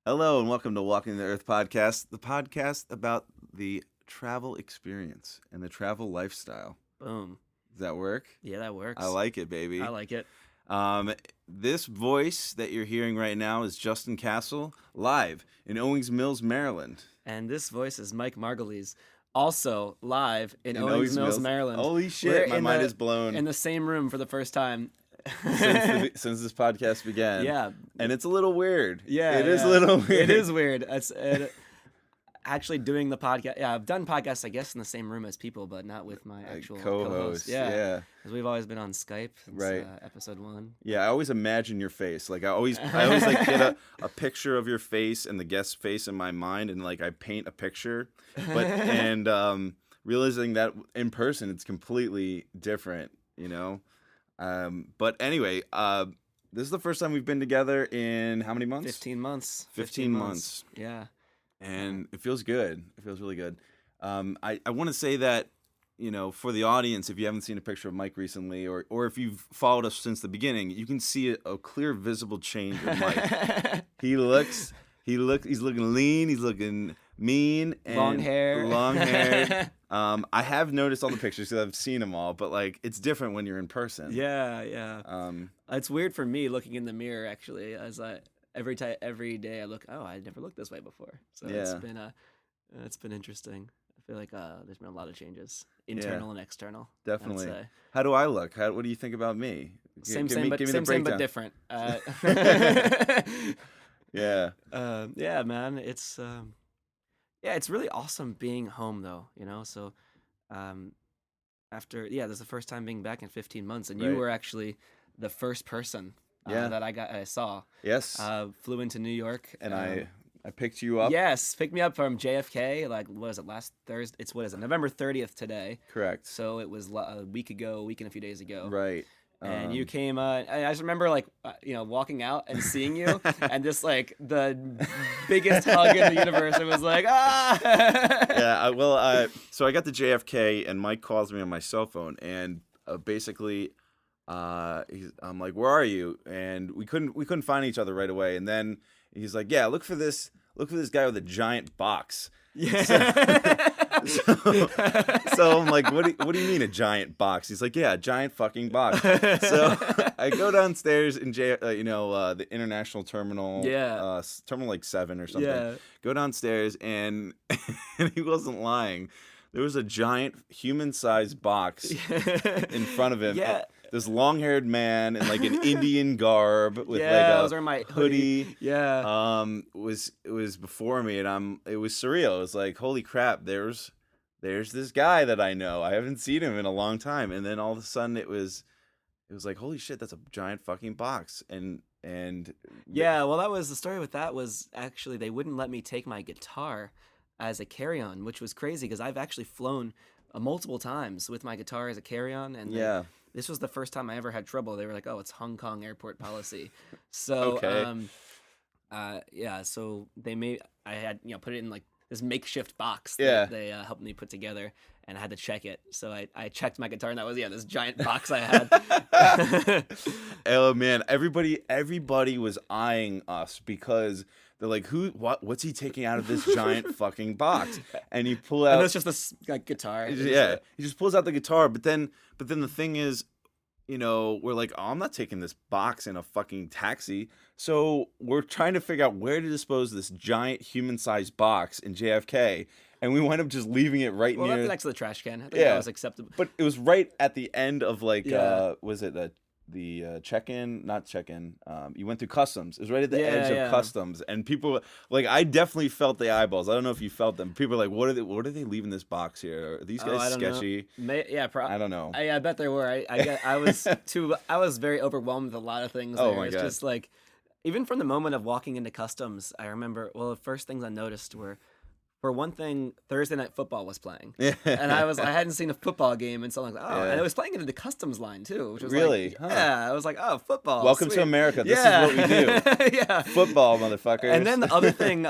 Hello and welcome to Walking the Earth podcast, the podcast about the travel experience and the travel lifestyle. Boom. Does that work? Yeah, that works. I like it, baby. I like it. This voice that you're hearing right now is Justin Castle, live in Owings Mills, Maryland. And this voice is Mike Margulies, also live in Owings Mills, Maryland. Holy shit, my mind is blown. In the same room for the first time. since this podcast began. Yeah. And it's a little weird. Yeah. It is a little weird. It is weird. Actually doing the podcast. Yeah, I've done podcasts, I guess, in the same room as people, but not with my actual co-host. Yeah. Because we've always been on Skype since episode 1. Yeah, I always imagine your face. Like I always like get a picture of your face and the guest's face in my mind, and like I paint a picture, but realizing that in person it's completely different, you know. But anyway, this is the first time we've been together in how many months? 15 months. 15 months. Yeah. And it feels good. It feels really good. I want to say that, you know, for the audience, if you haven't seen a picture of Mike recently, or if you've followed us since the beginning, you can see a clear, visible change in Mike. He's looking lean. He's looking mean. And long hair. I have noticed all the pictures because I've seen them all, but like it's different when you're in person. Yeah. It's weird for me looking in the mirror actually, as every day I look. Oh, I never looked this way before. So yeah. it's been interesting. I feel like there's been a lot of changes, internal and external. Definitely. How do I look? What do you think about me? Same but different. Yeah. Yeah, man. It's it's really awesome being home though, you know. So this is the first time being back in 15 months, and you were actually the first person that I saw. Yes. Flew into New York, and I picked you up. Yes, picked me up from JFK. Like, what was it, last Thursday? It's November 30th today. Correct. So it was a week and a few days ago. Right. And you came, and I just remember walking out and seeing you, and just like the biggest hug in the universe. It was like, ah. Yeah. So I got the JFK, and Mike calls me on my cell phone, and basically, I'm like, where are you? And we couldn't find each other right away. And then he's like, yeah, look for this guy with a giant box. Yeah. So I'm like, what do you mean a giant box? He's like, yeah, a giant fucking box. So I go downstairs in the international terminal, terminal like 7 or something. Yeah. Go downstairs and he wasn't lying. There was a giant human-sized box in front of him. Yeah. This long-haired man in like an Indian garb with I was wearing my hoodie. Yeah. It was before me, and it was surreal. It was like, holy crap, there's this guy that I know. I haven't seen him in a long time. And then all of a sudden it was like, holy shit, that's a giant fucking box. And yeah, well, that was the story with that was actually they wouldn't let me take my guitar as a carry-on, which was crazy because I've actually flown multiple times with my guitar as a carry-on, and this was the first time I ever had trouble. They were like, "Oh, it's Hong Kong airport policy." So, okay. so I had put it in like this makeshift box that they helped me put together, and I had to check it. So I checked my guitar, and that was this giant box I had. Oh man, everybody was eyeing us because they're like, what's he taking out of this giant fucking box? And you pull out, and it's just this guitar. Yeah, he just pulls out the guitar, but then the thing is, we're like, oh, I'm not taking this box in a fucking taxi. So we're trying to figure out where to dispose this giant human-sized box in JFK, and we wind up just leaving it right near next to the trash can. I think that was acceptable. But it was right at the end of was it the check-in? Not check-in. You went through customs. It was right at the edge of customs, and people like I definitely felt the eyeballs. I don't know if you felt them. People were like, "What are they leaving this box here? Are these guys sketchy?" I don't know. I bet there were. I was very overwhelmed with a lot of things. Oh there. my It's God. just like, even from the moment of walking into customs, I remember. Well, the first things I noticed were, for one thing, Thursday Night Football was playing, and I hadn't seen a football game in so long. And it was playing into the customs line too, which was really, I was like, oh, football. Welcome to America. This is what we do. Yeah, football, motherfuckers. And then the other thing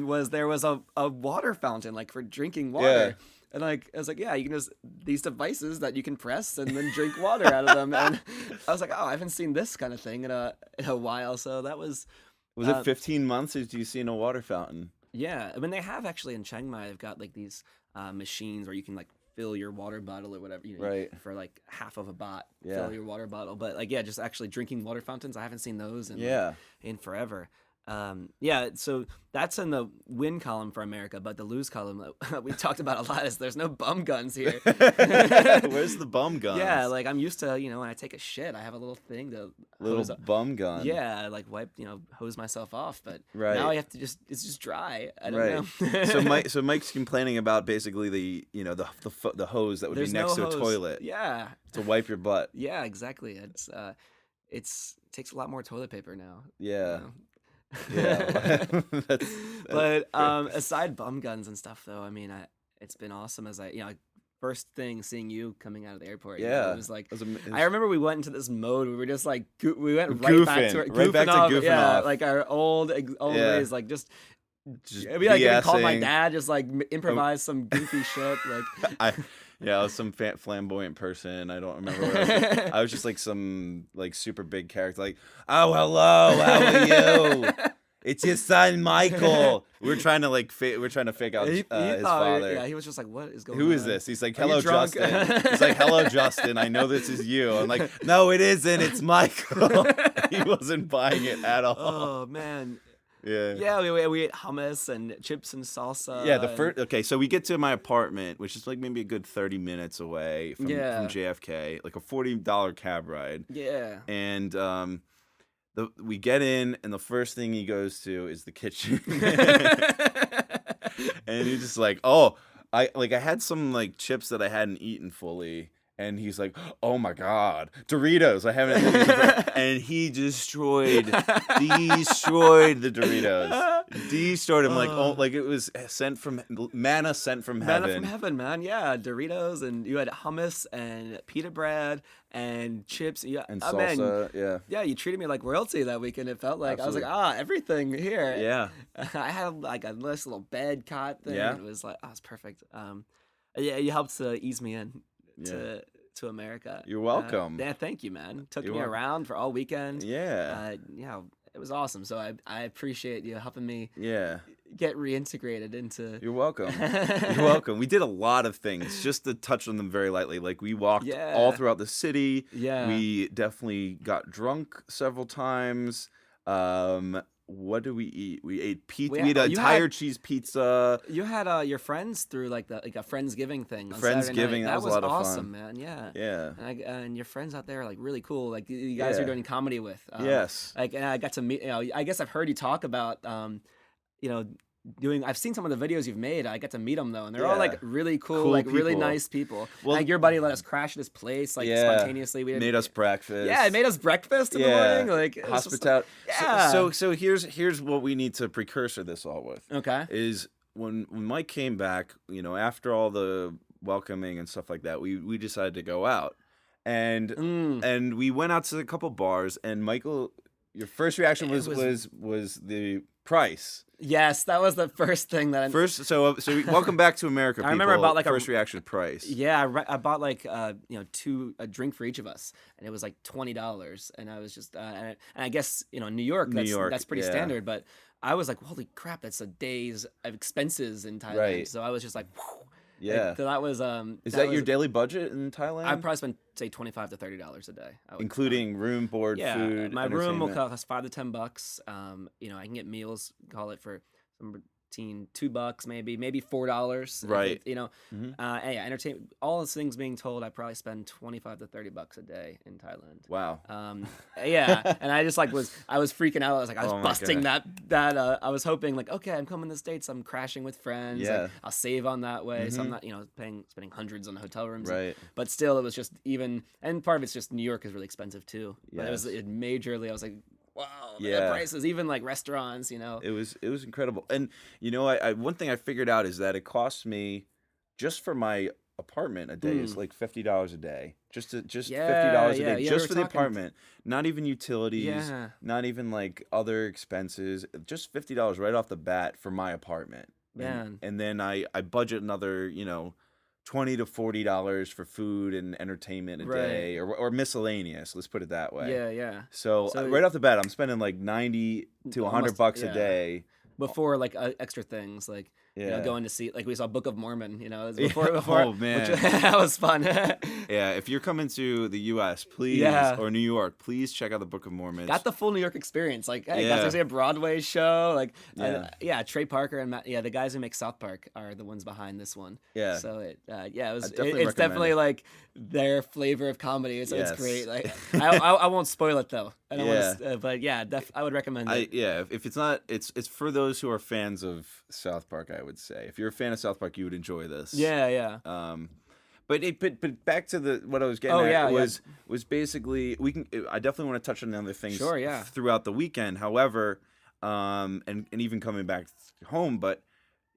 was there was a water fountain like for drinking water. Yeah. And I was like, yeah, you can just these devices that you can press and then drink water out of them. And I was like, oh, I haven't seen this kind of thing in a while. So that was Was it 15 months since you seen a water fountain? Yeah, I mean they have actually in Chiang Mai. They've got like these machines where you can like fill your water bottle or whatever, Right. for like half of a baht, Yeah. fill your water bottle. But like yeah, just actually drinking water fountains. I haven't seen those Yeah. in forever. Yeah, so that's in the win column for America, but the lose column that we talked about a lot is there's no bum guns here. Where's the bum guns? Yeah, like I'm used to, when I take a shit, I have a little thing to Little hose bum gun. Yeah, like wipe, hose myself off, but Right. now I have to it's just dry. I don't Right. know. So Mike's complaining about basically the hose that would There's be next no to a hose. toilet Yeah. to wipe your butt. Yeah, exactly. It takes a lot more toilet paper now. Yeah. know? Yeah. But aside bum guns and stuff, though, I mean, it's been awesome as first thing seeing you coming out of the airport. Yeah. It was like It was I remember we went into this mode. We were just like we went right back to Right back to goofing yeah, off. like our old Yeah. ways, like just. just We like even called my BSing. dad, just like improvise some goofy shit, like. I was some flamboyant person. I don't remember what I was. I was just like some like super big character. Like, oh hello, how are you? It's your son Michael. We're trying to fake out He his thought, father. yeah, he was just like, "What is going on? Who is this? He's like, Are you hello, drunk?" Justin. He's like, hello, Justin. I know this is you. I'm like, no, it isn't. It's Michael. He wasn't buying it at all. Oh man. Yeah. Yeah, we ate hummus and chips and salsa. Yeah, the and- first. Okay, so we get to my apartment, which is like maybe a good 30 minutes away from JFK, like a $40 cab ride. Yeah. And we get in, and the first thing he goes to is the kitchen, and he's just like, "Oh, I had some like chips that I hadn't eaten fully." And he's like, "Oh my God, Doritos! I haven't." And he destroyed the Doritos, destroyed them like it was manna sent from heaven. Manna from heaven, man. Yeah, Doritos, and you had hummus and pita bread and chips. Yeah, And man, salsa, yeah, you treated me like royalty that weekend. It felt like Absolutely. I was like, everything here. yeah. I had like a nice little bed cot thing. Yeah. It was like, it's perfect. Yeah, you helped to ease me in to America. You're welcome. Yeah, thank you, man. Took You're me welcome. around for all weekend. Yeah. Yeah, it was awesome. So I appreciate you helping me Yeah. get reintegrated into. You're welcome. You're welcome. We did a lot of things, just to touch on them very lightly. Like we walked all throughout the city. Yeah. We definitely got drunk several times. What did we eat? We ate pizza. We ate an entire cheese pizza. You had your friends through like a Friendsgiving thing. On Friendsgiving, Saturday night. that was a lot of awesome, fun. man. Yeah. Yeah. And your friends out there are like really cool. Like you guys Yeah. are doing comedy with. Yes. Like and I got to meet. I guess I've heard you talk about. I've seen some of the videos you've made. I got to meet them though, and they're all like really cool like really people. nice people. Well, like your buddy let us crash at his place like spontaneously. We made us breakfast. Yeah, it made us breakfast in the morning. Like it was just- hospitality. Yeah. So here's what we need to precursor this all with. Okay. Is when Mike came back, after all the welcoming and stuff like that, we decided to go out, and we went out to a couple bars, and Michael, your first reaction was the price. Yes, that was the first thing that. So welcome back to America. I remember people. about like first reaction price. Yeah, I bought like a drink for each of us, and it was like $20, and I was just and I guess New York that's pretty standard, but I was like, holy crap, that's a day's of expenses in Thailand. Right. So I was just like, whew. Yeah. So that was Is that your daily budget in Thailand? I probably spent say $25 to $30 a day, including room, board, food. My room will entertainment? cost $5 to $10. I can get meals, call it for some $2 maybe $4. Right. Yeah, entertainment. All those things being told, I probably spend $25 to $30 a day in Thailand. Wow. Yeah, and I just I was freaking out. I was Oh my busting that. I was hoping okay, I'm coming to the States. I'm crashing with friends. Yeah. Like, I'll save on that way, so I'm not spending hundreds on hotel rooms. Right. But still, it was just and part of it's just New York is really expensive too. But Yes. it majorly. I was like, wow, the Yeah. prices, even like restaurants. It was incredible. And I one thing I figured out is that it costs me just for my apartment a day is like $50 a day. Just $50 a day yeah, just we for were the talking- apartment. Not even utilities, Yeah. not even like other expenses. Just $50 right off the bat for my apartment. Man. And then I budget another, $20 to $40 for food and entertainment a day, or miscellaneous. Let's put it that way. Yeah. So So right off the bat, I'm spending like 90 to almost, $100 a yeah. day. Before like extra things like Yeah. going to see, like we saw Book of Mormon, it was before Oh man, which, that was fun. Yeah, if you're coming to the U.S., please, Yeah. or New York, please check out the Book of Mormon. Got the full New York experience. Like, hey, got Yeah. to see a Broadway show. Like, Yeah. Trey Parker and the guys who make South Park are the ones behind this one. Yeah. So it was definitely it's definitely recommend it. like their flavor of comedy. It's Yes. great. Like, I won't spoil it though. I don't Yeah. want to, but yeah, I would recommend it. If it's not, it's for those who are fans of South Park. I would say if you're a fan of South Park, you would enjoy this. Yeah. But back to what I was getting at was basically I definitely want to touch on the other things Sure, yeah. throughout the weekend. However, and even coming back home, but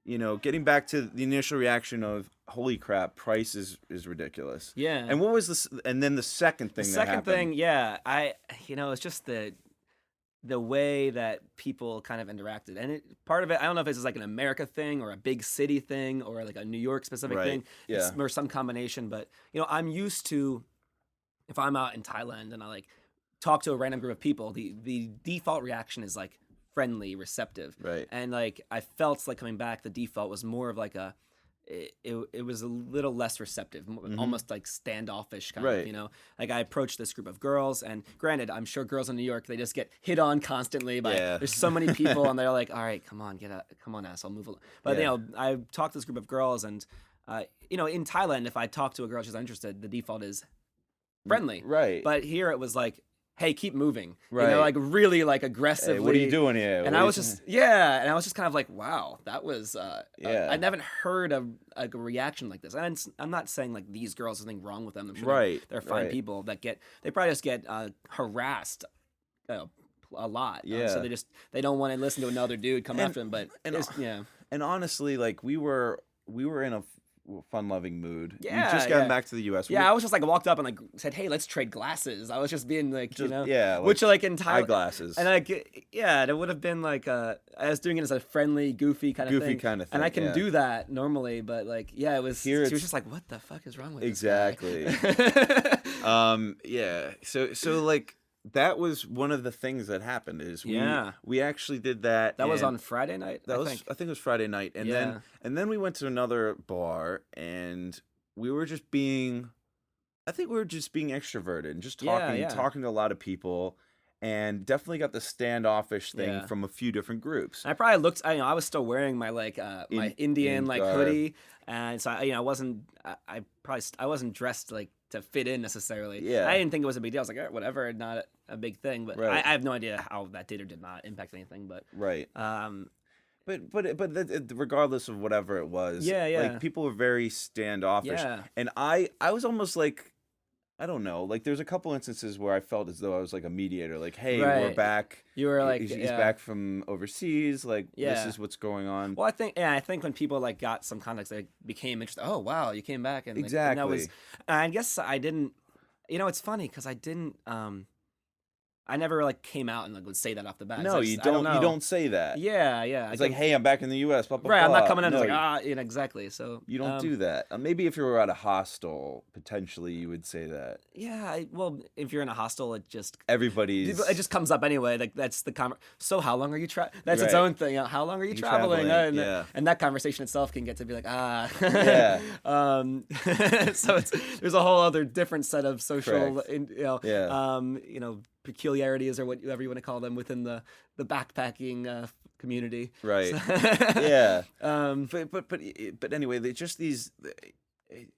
getting back to the initial reaction of holy crap, price is ridiculous. Yeah. And what was this? And then the second thing that happened. It's just the way that people kind of interacted, and part of it, I don't know if it's like an America thing or a big city thing or like a New York specific thing, or some combination. But I'm used to, if I'm out in Thailand and I like talk to a random group of people, the default reaction is like friendly, receptive, Right. And like I felt like coming back, the default was more of like it was a little less receptive, almost like standoffish kind Right. of, like I approached this group of girls, and granted, I'm sure girls in New York, they just get hit on constantly by, there's so many people and they're like, all right, come on, come on, asshole, move along. But, I talked to this group of girls, and, in Thailand, if I talk to a girl, she's interested, the default is friendly. Right. But here it was like, hey, keep moving. Right. Like really like aggressively. Hey, what are you doing here? And I was just kind of like, wow, that was I never heard a reaction like this. And I'm not saying like these girls, there's something wrong with them. I'm sure they're fine people that they probably just get harassed a lot. Yeah. So they don't want to listen to another dude come after them. But and honestly, like we were in a fun-loving mood. Yeah, we just gotten back to the U.S. Yeah, I was just like walked up and like said, "Hey, let's trade glasses." I was just being like, which like in Thailand, eyeglasses, and like it would have been like I was doing it as a friendly, goofy kind of thing, and I can do that normally, but like it was. She was just like, "What the fuck is wrong with exactly?" This guy? So like. That was one of the things that happened. Is we actually did that. That was on Friday night. I think it was Friday night, and then we went to another bar, and we were just being, I think we were just being extroverted and just talking to a lot of people, and definitely got the standoffish thing from a few different groups. I probably looked. I was still wearing my like my Indian like hoodie, and so I wasn't. I wasn't dressed like to fit in necessarily. Yeah. I didn't think it was a big deal. I was like, whatever, not a big thing. But I have no idea how that did or did not impact anything. But But regardless of whatever it was, like people were very standoffish, and I was almost like, I don't know, like there's a couple instances where I felt as though I was like a mediator, like, hey, we're back. You were like, he's back from overseas, like this is what's going on. Well, I think when people like got some context, they became interested. Oh wow, you came back, and exactly. And that was, I guess I didn't. It's funny because I didn't. I never like came out and like would say that off the bat. No, you don't. You don't say that. Yeah. It's like, hey, I'm back in the U.S. Blah, blah, right. blah. I'm not coming in. It's like exactly. So you don't do that. Maybe if you were at a hostel, potentially you would say that. Yeah. Well, if you're in a hostel, it just it just comes up anyway. Like that's the So how long are you That's its own thing. How long are you traveling? And that conversation itself can get to be like yeah. So there's a whole other different set of social peculiarities or whatever you want to call them within the backpacking community. Right. So, yeah. But anyway, they just these.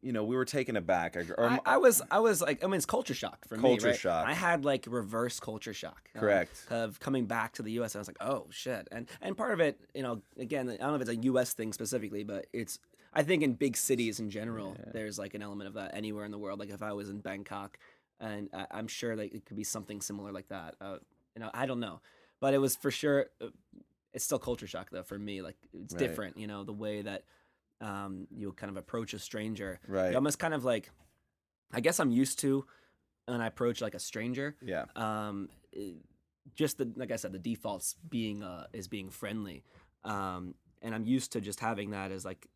We were taken aback. I was like, it's culture shock for me. Culture right? shock. I had like reverse culture shock. Correct. Of coming back to the U.S. and I was like, oh shit. And part of it, again, I don't know if it's a U.S. thing specifically, but I think in big cities in general, there's like an element of that anywhere in the world. Like if I was in Bangkok, and I'm sure that it could be something similar like that. I don't know, but it was for sure. It's still culture shock though for me. Like it's different. The way that you kind of approach a stranger. Right. You almost kind of like, I guess I'm used to when I approach like a stranger. Yeah. Just like I said, the defaults being friendly, and I'm used to just having that as like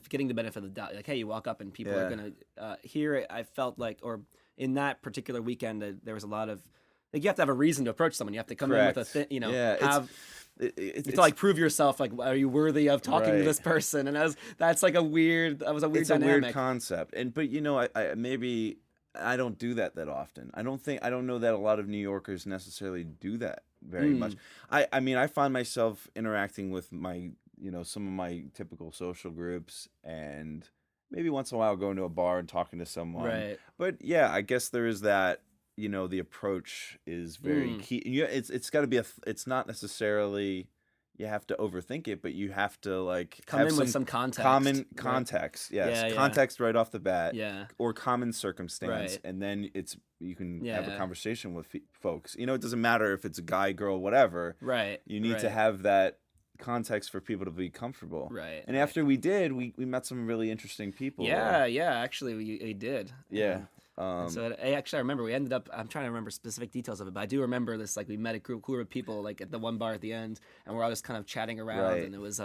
getting the benefit of the doubt. Like, hey, you walk up and people are Yeah. gonna here. I felt like, or in that particular weekend, there was a lot of like you have to have a reason to approach someone. You have to come in with a Correct. Yeah. have you have to It's like prove yourself. Like, are you worthy of talking to right. this person? And that's like that was a weird It's a weird dynamic. concept, but I maybe I don't do that often. I don't know that a lot of New Yorkers necessarily do that very much. Mm, I mean, I find myself interacting with my, some of my typical social groups, and maybe once in a while going to a bar and talking to someone. right. But yeah, I guess there is that. The approach is very Mm. key. Yeah, it's got to be it's not necessarily you have to overthink it, but you have to like Come have in with some some context. common Right. context. Yes, Yeah. Yeah. context right off the bat, Yeah. or common circumstance, Right. and then you can have a Yeah. conversation with folks. It doesn't matter if it's a guy, girl, whatever. Right. You need to Right. have that context for people to be comfortable. Right. And Right. after we did, we met some really interesting people Yeah. there. Yeah. Actually, we did. Yeah. And so I remember we ended up. I'm trying to remember specific details of it, but I do remember this. Like we met a group of people like at the one bar at the end, and we're all just kind of chatting around, Right. and it was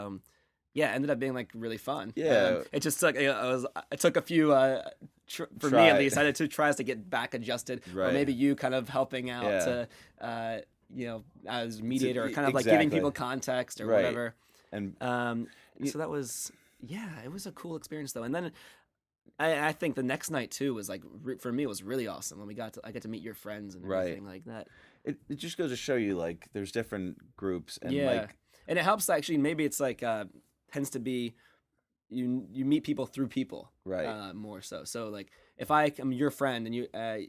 yeah, it ended up being like really fun. Yeah. It just took it took a few for me at least. I had 2 tries to get back adjusted, or Right. maybe you kind of helping out Yeah. to as mediator, or kind of like exactly. giving people context or Right. whatever. And So that was it was a cool experience though, and then. I think the next night too was like for me was really awesome when I got to meet your friends and Right. everything like that. it just goes to show you, like, there's different groups, and Yeah, like, and it helps actually. Maybe it's like tends to be you meet people through people, right. more so. So like if I am your friend and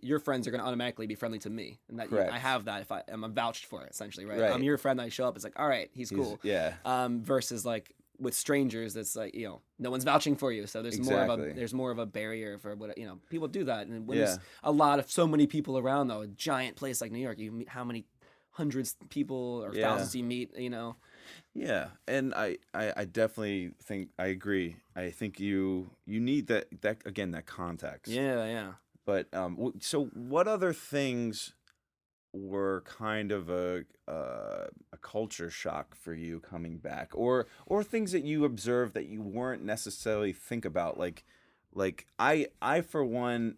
your friends are going to automatically be friendly to me, and that Correct. I have that if I'm vouched for it essentially, right? Right. I'm your friend. I show up. It's like all right, he's cool. Yeah. Versus like with strangers, it's like no one's vouching for you, so there's Exactly. more of a barrier for what people do that, and when Yeah. there's so many people around though, a giant place like New York, you meet how many hundreds of people or Yeah. thousands you meet, Yeah, and I definitely think I agree. I think you need that again, that context. Yeah. But so what other things were kind of a culture shock for you coming back, or things that you observed that you weren't necessarily think about, like I for one,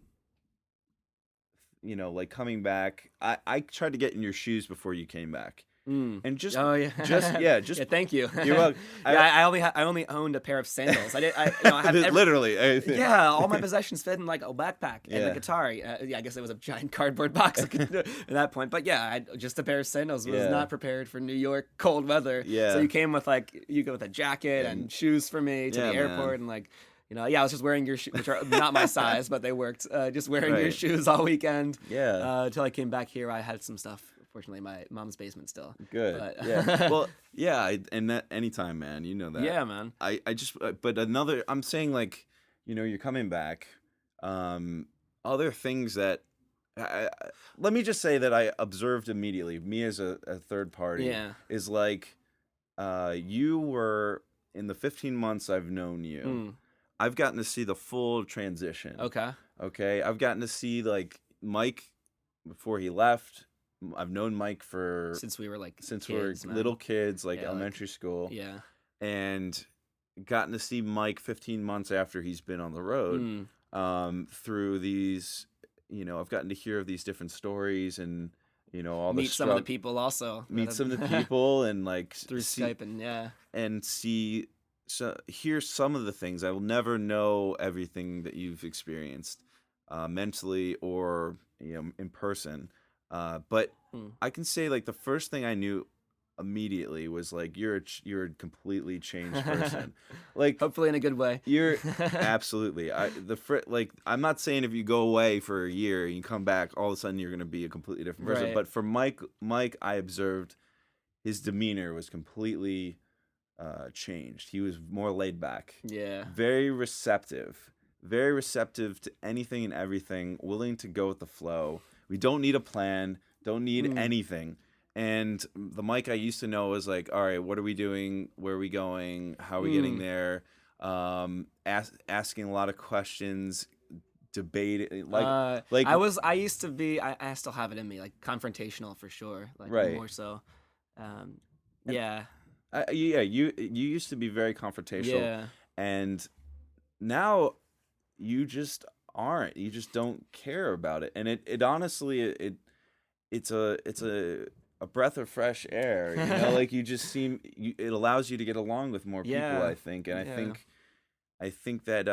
like coming back, I tried to get in your shoes before you came back, and just Oh yeah. just yeah. Thank you. You're welcome. I only owned a pair of sandals. I did. I had literally. yeah, all my possessions fit in like a backpack and Yeah. the guitar. I guess it was a giant cardboard box at that point. But yeah, just a pair of sandals. Was Yeah. not prepared for New York cold weather. Yeah. So you go with a jacket and shoes for me to Yeah, the airport, man. and like. I was just wearing your shoes, which are not my size, but they worked. Just wearing your Right. shoes all weekend. Yeah. Until I came back here, I had some stuff. Fortunately, in my mom's basement still. Good. But- Yeah. Well, yeah, and that anytime, man, you know that. Yeah, man. I just but another I'm saying, like, you're coming back, other things that let me just say that I observed immediately, me as a third party, Yeah. is like, you were in the 15 months I've known you, Mm, I've gotten to see the full transition. okay. Okay, I've gotten to see, like, Mike before he left. I've known Mike Since we were like since kids, we're man. little kids, like Yeah, like- elementary school, Yeah. and gotten to see Mike 15 months after he's been on the road. Mm. Through these, I've gotten to hear of these different stories, and all the Meet some of the people also. meet some of the people, and like through see, Skype and yeah. and see, so hear some of the things. I will never know everything that you've experienced, mentally or in person, but Mm. I can say, like, the first thing I knew immediately was, like, you're a completely changed person. Like, Hopefully in a good way. you're absolutely. Like, I'm not saying if you go away for a year and you come back, all of a sudden you're gonna be a completely different person. Right. But for Mike, I observed his demeanor was completely changed. He was more laid back, Yeah. very receptive to anything and everything, willing to go with the flow. We don't need a plan, don't need anything. And the Mike I used to know was like, all right, what are we doing? Where are we going? How are we getting there? Asking a lot of questions, debating, like I used to be, I still have it in me, like confrontational for sure. Like Right. more so. Yeah. yeah, you used to be very confrontational. Yeah. And now you just aren't. You just don't care about it. And it honestly it's a breath of fresh air, like you just it allows you to get along with more people, Yeah. I think. And Yeah. I think that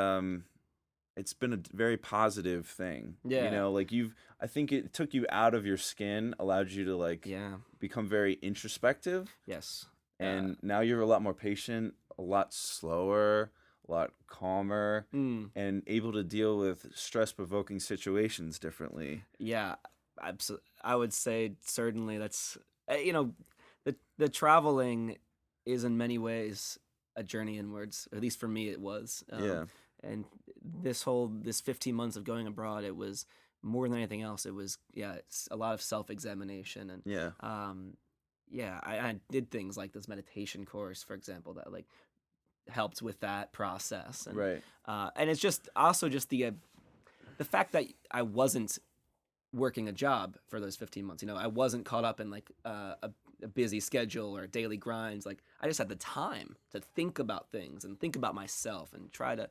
it's been a very positive thing. Yeah. Like I think it took you out of your skin, allowed you to like Yeah. become very introspective, Yes. and now you're a lot more patient, a lot slower, a lot calmer, Mm, and able to deal with stress-provoking situations differently. yeah. I would say certainly that's the traveling is in many ways a journey inwards. At least for me, it was. Yeah. And this 15 months of going abroad, it was more than anything else. It was it's a lot of self examination and Yeah. I did things like this meditation course, for example, that like helped with that process Right. and it's just also just the fact that I wasn't working a job for those 15 months. I wasn't caught up in like a busy schedule or daily grinds. Like I just had the time to think about things and think about myself and try to.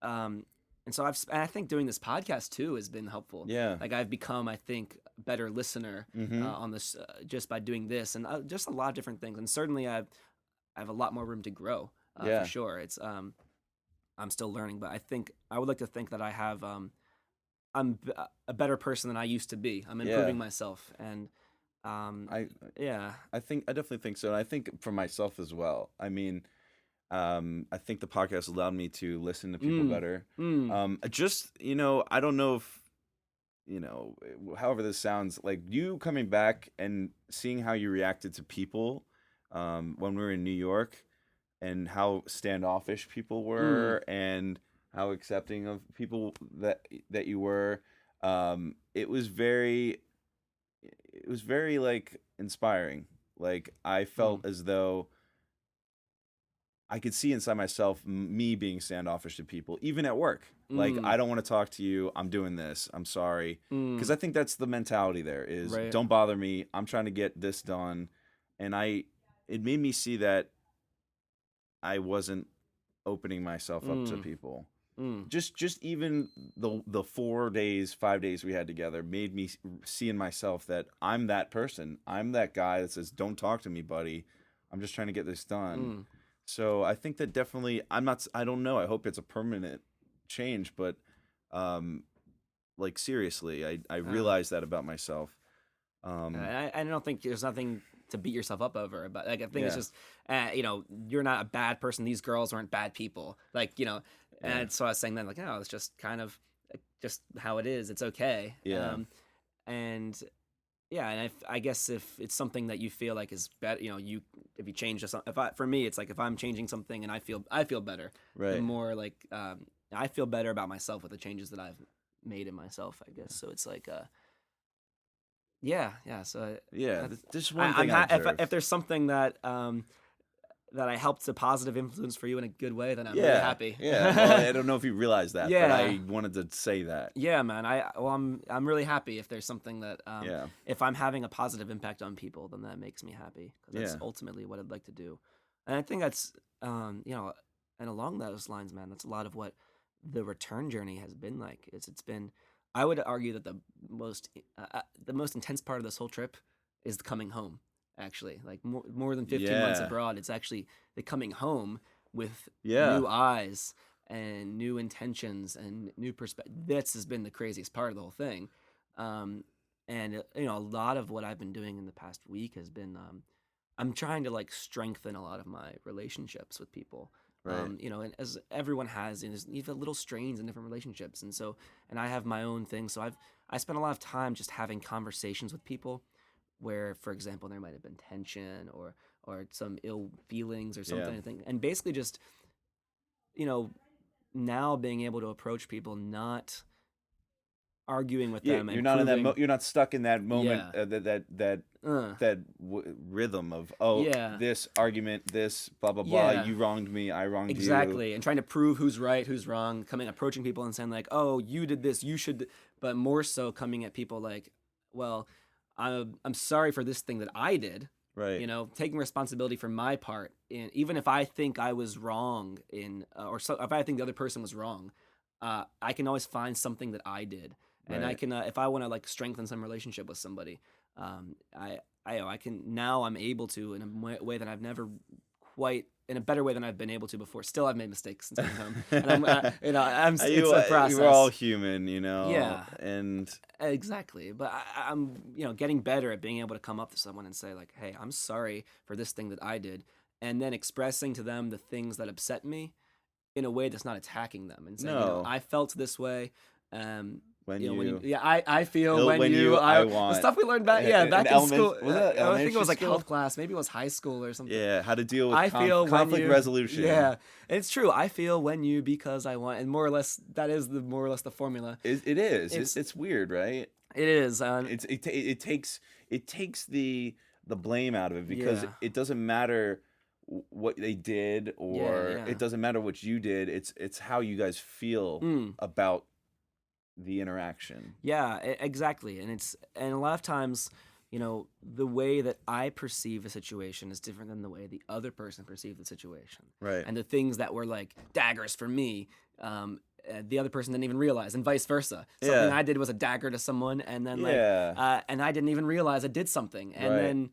Um, and so I think doing this podcast too has been helpful. Yeah. Like I've become, I think, a better listener Mm-hmm. on this just by doing this and just a lot of different things. And certainly I have a lot more room to grow for Yeah. sure. I'm still learning, but I would like to think that I'm a better person than I used to be. I'm Yeah. improving myself, and um, I yeah, I definitely think so. And I think for myself as well. I mean, I think the podcast allowed me to listen to people mm, better. mm, Just, I don't know if, however this sounds, like you coming back and seeing how you reacted to people when we were in New York, and how standoffish people mm, were, and how accepting of people that you were. It was very like inspiring. Like I mm, felt as though I could see inside myself me being standoffish to people, even at work. Like, mm, I don't want to talk to you. I'm doing this. I'm sorry. Because mm, I think that's the mentality there is right, don't bother me. I'm trying to get this done. And it made me see that I wasn't opening myself up to mm, people. mm, Just even the 4 days, 5 days we had together made me see in myself that I'm that person. I'm that guy that says, "Don't talk to me, buddy. I'm just trying to get this done." mm, So I think that definitely I don't know. I hope it's a permanent change, but um like seriously, I uh, realized that about myself. Um I don't think there's nothing to beat yourself up over, but like I think it's yeah. just you're not a bad person. These girls aren't bad people, like Yeah. and so I was saying then like no, it's just kind of just how it is. It's okay, Yeah. and yeah, and I guess if it's something that you feel like is better, if you change something, for me, it's like if I'm changing something and I feel better, the Right. more like I feel better about myself with the changes that I've made in myself, I guess. So it's like yeah. So Yeah, that's this one I'm thing I if observed. there's something that I helped a positive influence for you in a good way, then I'm really Yeah. happy. Yeah. Well, I don't know if you realize that, but Yeah. I wanted to say that. Yeah, man. I'm really happy if there's something that Yeah. if I'm having a positive impact on people, then that makes me happy because that's Yeah. ultimately what I'd like to do. And I think that's and along those lines, man, that's a lot of what the return journey has been like. It's been I would argue that the most intense part of this whole trip is the coming home. Actually, like more than 15 months Yeah. abroad, it's actually the coming home with Yeah. new eyes and new intentions and new perspective. This has been the craziest part of the whole thing. And a lot of what I've been doing in the past week has been I'm trying to like strengthen a lot of my relationships with people. Right. And as everyone has, you have little strains in different relationships, and I have my own thing. So I spent a lot of time just having conversations with people where, for example, there might have been tension or some ill feelings or Yeah. something. I think, and basically just you know now being able to approach people, not arguing with Yeah, them you're and not in proving, you're not stuck in that moment, yeah, uh, rhythm of, oh, yeah, this argument, this blah blah blah, yeah, you wronged me, I wronged you. exactly, and trying to prove who's right, who's wrong, approaching people and saying like, oh, you did this, you should, but more so coming at people like, well, I'm sorry for this thing that I did, Right. You know, taking responsibility for my part, and even if I think I was wrong if I think the other person was wrong, I can always find something that I did, and I Right. can if I want to like strengthen some relationship with somebody, um, I I can now I'm able to in a way that I've never quite in a better way than I've been able to before. Still, I've made mistakes since coming home, and it's a We're all process. human, Yeah, and exactly. But I'm getting better at being able to come up to someone and say like, "Hey, I'm sorry for this thing that I did," and then expressing to them the things that upset me in a way that's not attacking them and saying, no, I felt this way. Um, when when you, you, yeah, I feel when when you, you, I the want stuff we learned back, yeah, in back in school. was it I think it elementary was like school? health class, maybe it was high school or something. Yeah, how to deal with I feel when conflict you, resolution. yeah, it's true. I feel when you because I want, and more or less that is the more or less the formula. It is. It's It's weird, right? it is, It takes the blame out of it because yeah, it doesn't matter what they did, yeah, or yeah. it doesn't matter what you did. It's how you guys feel Mm. about the interaction. Yeah, exactly. And a lot of times, the way that I perceive a situation is different than the way the other person perceived the situation. Right. And the things that were like daggers for me, the other person didn't even realize, and vice versa. Something Yeah. I did was a dagger to someone, and then Yeah. and I didn't even realize I did something. And Right. then,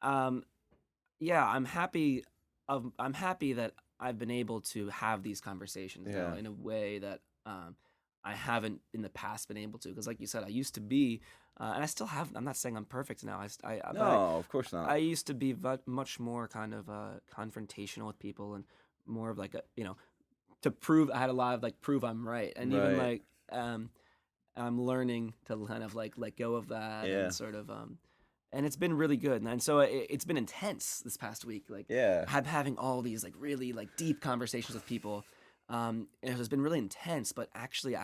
um, yeah, I'm happy. I'm happy that I've been able to have these conversations now Yeah. in a way that I haven't in the past been able to. Because, like you said, I used to be, and I still have. I'm not saying I'm perfect now. But No, of course I not. used to be much more kind of confrontational with people and more of like to prove. I had a lot of like prove I'm right, and even Right. like I'm learning to kind of like let go of that Yeah. and sort of and it's been really good, and so it's been intense this past week. Like, Yeah. having all these like really like deep conversations with people, and it has been really intense. But actually,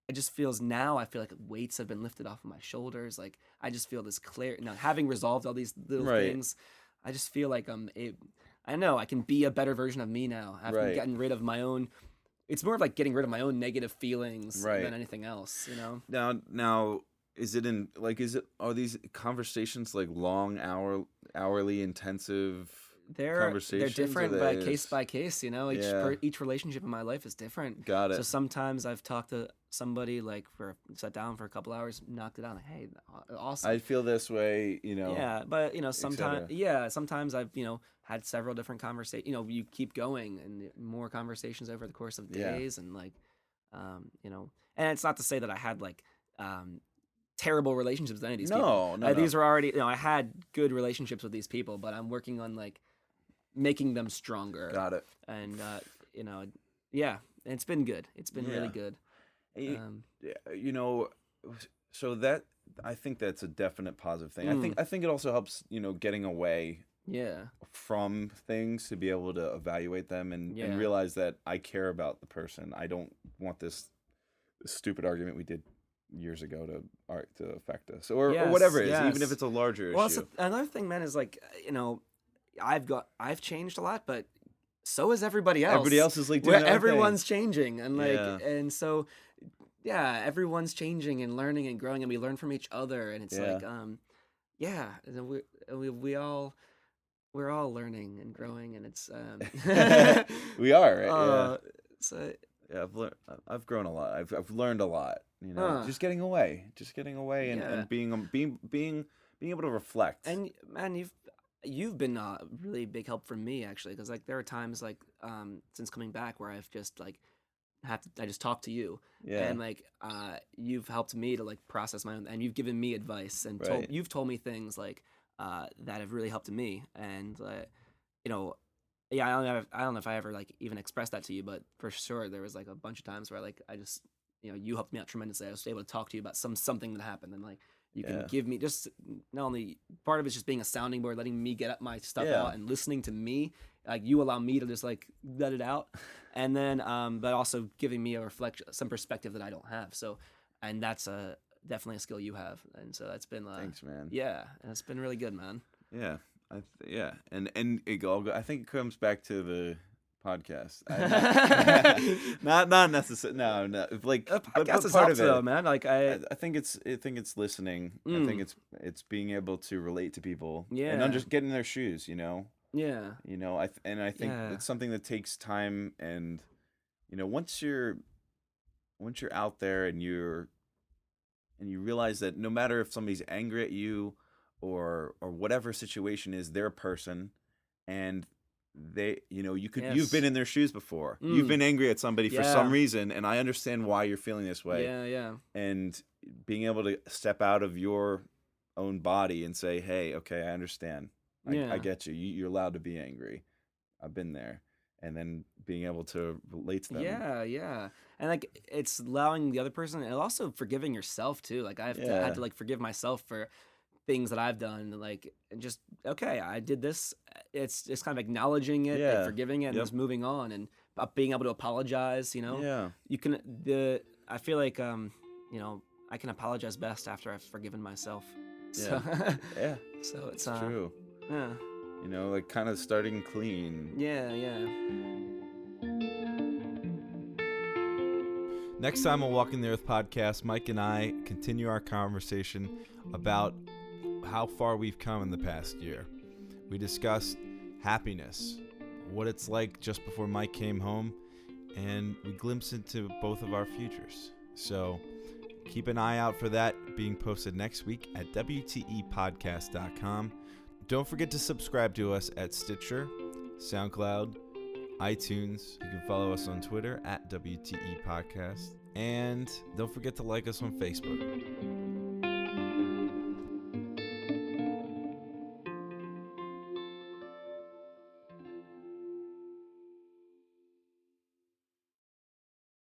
it just feels now. I feel like weights have been lifted off of my shoulders. Like I just feel this clear now, having resolved all these little Right. things. I just feel like I know I can be a better version of me now. I've Right. gotten rid of my own. It's more of like getting rid of my own negative feelings Right. than anything else. Now is it in like are these conversations like long hourly intensive They're conversations? different, Or but case by case. Yeah. Each relationship in my life is different. Got So it. sometimes I've talked to somebody like sat down for a couple hours, knocked it out. Like, hey, awesome. I feel this way, Yeah, but cetera. sometimes I've had several different conversations. You keep going and more conversations over the course of Yeah. days, and like, and it's not to say that I had like terrible relationships with any of these people. No. These were already, I had good relationships with these people, but I'm working on like making them stronger. Got it. And yeah, it's been good. It's been really Yeah. good. Y- Um, So that I think that's a definite positive thing. Mm. I think it also helps, getting away yeah, from things to be able to evaluate them and Yeah. realize that I care about the person. I don't want this stupid argument we did years ago to affect us or Yes, whatever it is, even if yes. it's a larger Well, issue. another thing, man, is like I've changed a lot, but so is everybody else. Everybody else is like doing Where their own everyone's changing, and like, Yeah. and so yeah, everyone's changing and learning and growing, and we learn from each other, and it's Yeah. like yeah, and then we're all learning and growing, and it's thing. We are, right? so Yeah, I've grown a lot. I've learned a lot. Just getting away, and, Yeah. and being able to reflect. and man, you've been a really big help for me actually, because like there are times like since coming back where I've just like I just talk to you, Yeah. and like you've helped me to like process my own, and you've given me advice and Right. you've told me things like that have really helped me, and yeah, I don't know if I ever like even expressed that to you, but for sure there was like a bunch of times where like I just you helped me out tremendously. I was able to talk to you about something that happened, and like you can Yeah. give me just not only part of it's just being a sounding board, letting me get up my stuff Yeah. out and listening to me. Like you allow me to just like let it out, and then but also giving me some perspective that I don't have. So, and that's definitely a skill you have, and so that's been Thanks, man. yeah, and it's been really good, man. Yeah. Yeah, and I think it comes back to podcast. Not necessarily. No. Like, Podcast is part helpful of it. though, man. Like I think it's listening. I think it's being able to relate to people and get in their shoes. yeah, I think yeah, it's something that takes time, and once you're out there and you realize that no matter if somebody's angry at you or whatever situation is, they're a person, and you've been yes, in their shoes before. You've been angry at somebody for some yeah, reason, and I understand why you're feeling this way. yeah, And being able to step out of your own body and say, hey, okay, I understand. I yeah. get you. You're allowed to be angry. I've been there. And then being able to relate to them. Yeah. And like it's allowing the other person and also forgiving yourself too. Like I had to like forgive myself for things that I've done, like and just okay, I did this. It's kind of acknowledging it and Yeah. forgiving it and Yep. just moving on and being able to apologize, Yeah. You can I feel like I can apologize best after I've forgiven myself. So Yeah. so it's True. yeah. Like kind of starting clean. Yeah. Next time on Walking the Earth podcast, Mike and I continue our conversation about how far we've come in the past year. We discussed happiness, what it's like just before Mike came home, and we glimpse into both of our futures. So keep an eye out for that being posted next week at WTEpodcast.com. Don't forget to subscribe to us at Stitcher, SoundCloud, iTunes. You can follow us on Twitter at WTE Podcast. And don't forget to like us on Facebook.